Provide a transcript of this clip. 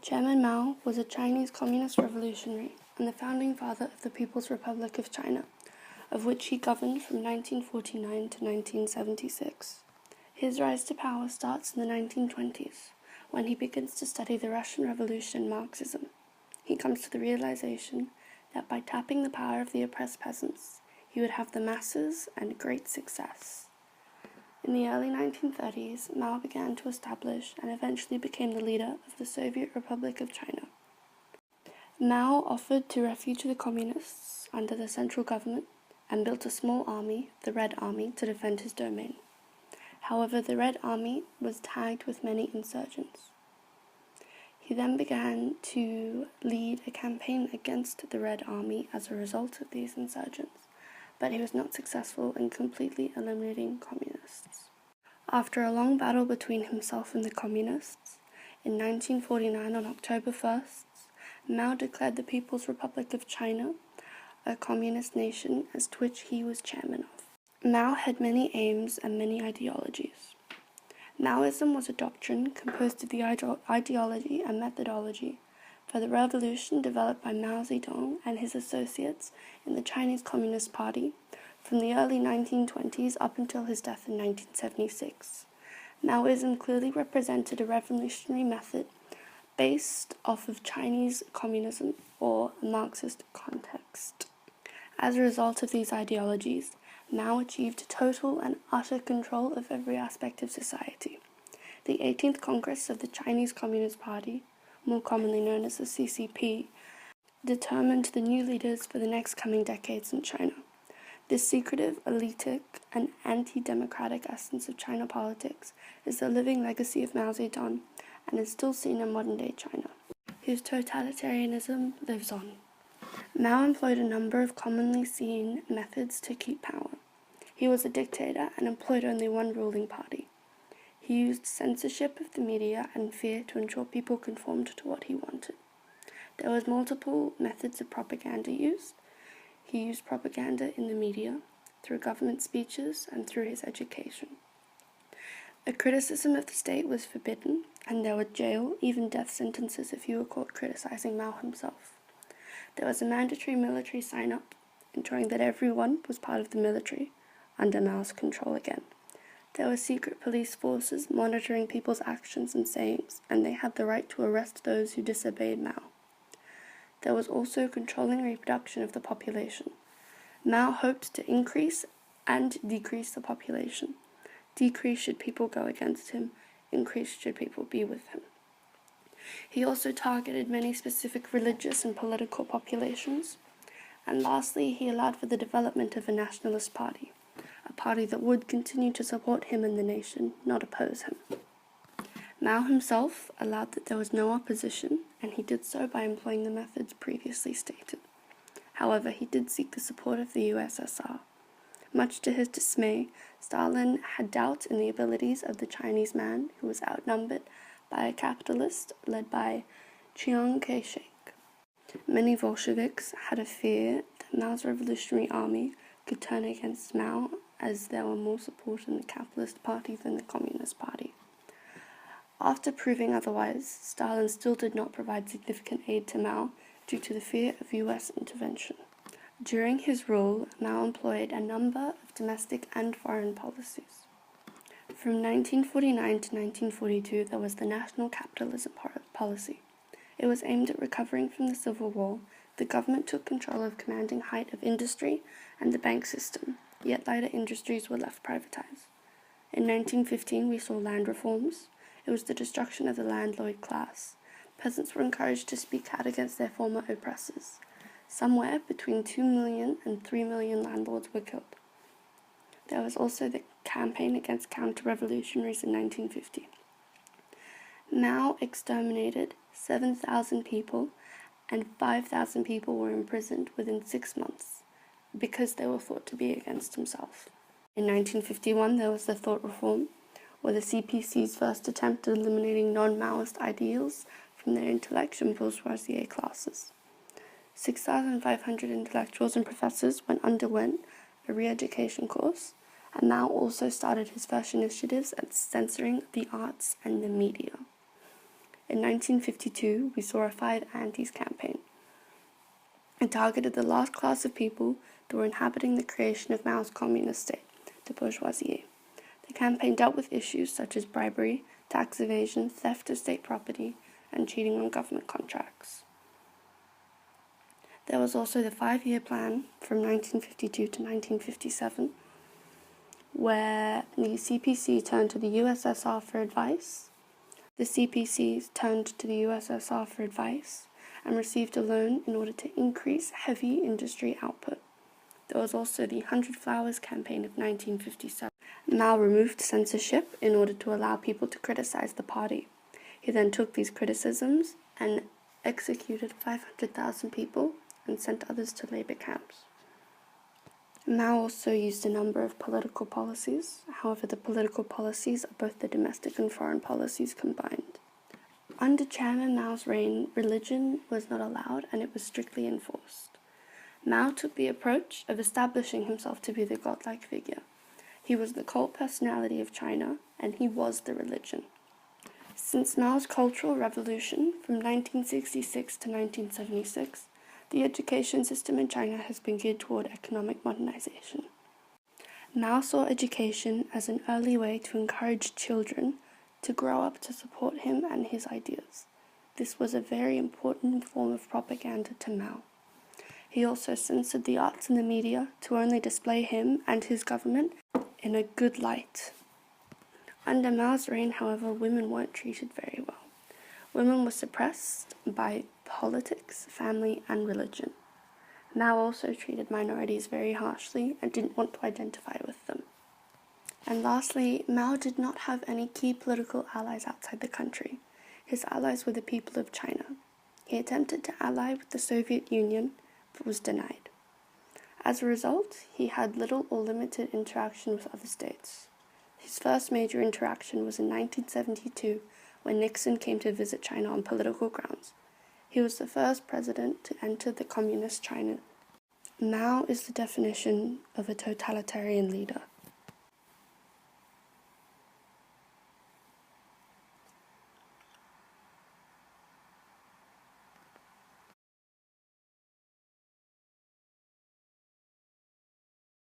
Chairman Mao was a Chinese Communist revolutionary and the founding father of the People's Republic of China, of which he governed from 1949 to 1976. His rise to power starts in the 1920s, when he begins to study the Russian Revolution and Marxism. He comes to the realization that by tapping the power of the oppressed peasants, he would have the masses and great success. In the early 1930s, Mao began to establish and eventually became the leader of the Soviet Republic of China. Mao offered to refute the communists under the central government and built a small army, the Red Army, to defend his domain. However, the Red Army was tagged with many insurgents. He then began to lead a campaign against the Red Army as a result of these insurgents, but he was not successful in completely eliminating communists. After a long battle between himself and the communists, in 1949 on October 1st, Mao declared the People's Republic of China a communist nation as to which he was chairman of. Mao had many aims and many ideologies. Maoism was a doctrine composed of the ideology and methodology for the revolution developed by Mao Zedong and his associates in the Chinese Communist Party from the early 1920s up until his death in 1976. Maoism clearly represented a revolutionary method based off of Chinese communism or a Marxist context. As a result of these ideologies, Mao achieved total and utter control of every aspect of society. The 18th Congress of the Chinese Communist Party, more commonly known as the CCP, determined the new leaders for the next coming decades in China. This secretive, elitic, and anti-democratic essence of China politics is the living legacy of Mao Zedong and is still seen in modern-day China. His totalitarianism lives on. Mao employed a number of commonly seen methods to keep power. He was a dictator and employed only one ruling party. He used censorship of the media and fear to ensure people conformed to what he wanted. There was multiple methods of propaganda used. He used propaganda in the media, through government speeches, and through his education. A criticism of the state was forbidden, and there were jail, even death sentences if you were caught criticizing Mao himself. There was a mandatory military sign-up, ensuring that everyone was part of the military, under Mao's control again. There were secret police forces monitoring people's actions and sayings, and they had the right to arrest those who disobeyed Mao. There was also controlling reproduction of the population. Mao hoped to increase and decrease the population. Decrease should people go against him, increase should people be with him. He also targeted many specific religious and political populations. And lastly, he allowed for the development of a nationalist party, a party that would continue to support him and the nation, not oppose him. Mao himself allowed that there was no opposition, and he did so by employing the methods previously stated. However, he did seek the support of the USSR. Much to his dismay, Stalin had doubt in the abilities of the Chinese man who was outnumbered by a capitalist led by Chiang Kai-shek. Many Bolsheviks had a fear that Mao's revolutionary army could turn against Mao, as there were more support in the capitalist party than the Communist Party. After proving otherwise, Stalin still did not provide significant aid to Mao due to the fear of US intervention. During his rule, Mao employed a number of domestic and foreign policies. From 1949 to 1942, there was the National Capitalism Policy. It was aimed at recovering from the Civil War. The government took control of commanding height of industry and the bank system, yet lighter industries were left privatized. In 1915, we saw land reforms. It was the destruction of the landlord class. Peasants were encouraged to speak out against their former oppressors. Somewhere between 2 million and 3 million landlords were killed. There was also the campaign against counter-revolutionaries in 1950. Mao exterminated 7,000 people, and 5,000 people were imprisoned within 6 months because they were thought to be against himself. In 1951, there was the Thought Reform, or the CPC's first attempt at eliminating non-Maoist ideals from their intellectual and bourgeoisie classes. 6,500 intellectuals and professors underwent a re-education course, and Mao also started his first initiatives at censoring the arts and the media. In 1952, we saw a Five Antis campaign. It targeted the last class of people that were inhabiting the creation of Mao's communist state, the bourgeoisie. The campaign dealt with issues such as bribery, tax evasion, theft of state property, and cheating on government contracts. There was also the 5-year plan from 1952 to 1957, where the CPC turned to the USSR for advice. The CPC turned to the USSR for advice and received a loan in order to increase heavy industry output. There was also the 100 Flowers campaign of 1957. Mao removed censorship in order to allow people to criticize the party. He then took these criticisms and executed 500,000 people and sent others to labor camps. Mao also used a number of political policies. However, the political policies are both the domestic and foreign policies combined. Under Chairman Mao's reign, religion was not allowed and it was strictly enforced. Mao took the approach of establishing himself to be the godlike figure. He was the cult personality of China, and he was the religion. Since Mao's Cultural Revolution from 1966 to 1976, the education system in China has been geared toward economic modernization. Mao saw education as an early way to encourage children to grow up to support him and his ideas. This was a very important form of propaganda to Mao. He also censored the arts and the media to only display him and his government in a good light. Under Mao's reign, however, women weren't treated very well. Women were suppressed by politics, family, and religion. Mao also treated minorities very harshly and didn't want to identify with them. And lastly, Mao did not have any key political allies outside the country. His allies were the people of China. He attempted to ally with the Soviet Union, but was denied. As a result, he had little or limited interaction with other states. His first major interaction was in 1972, when Nixon came to visit China on political grounds. He was the first president to enter the communist China. Mao is the definition of a totalitarian leader.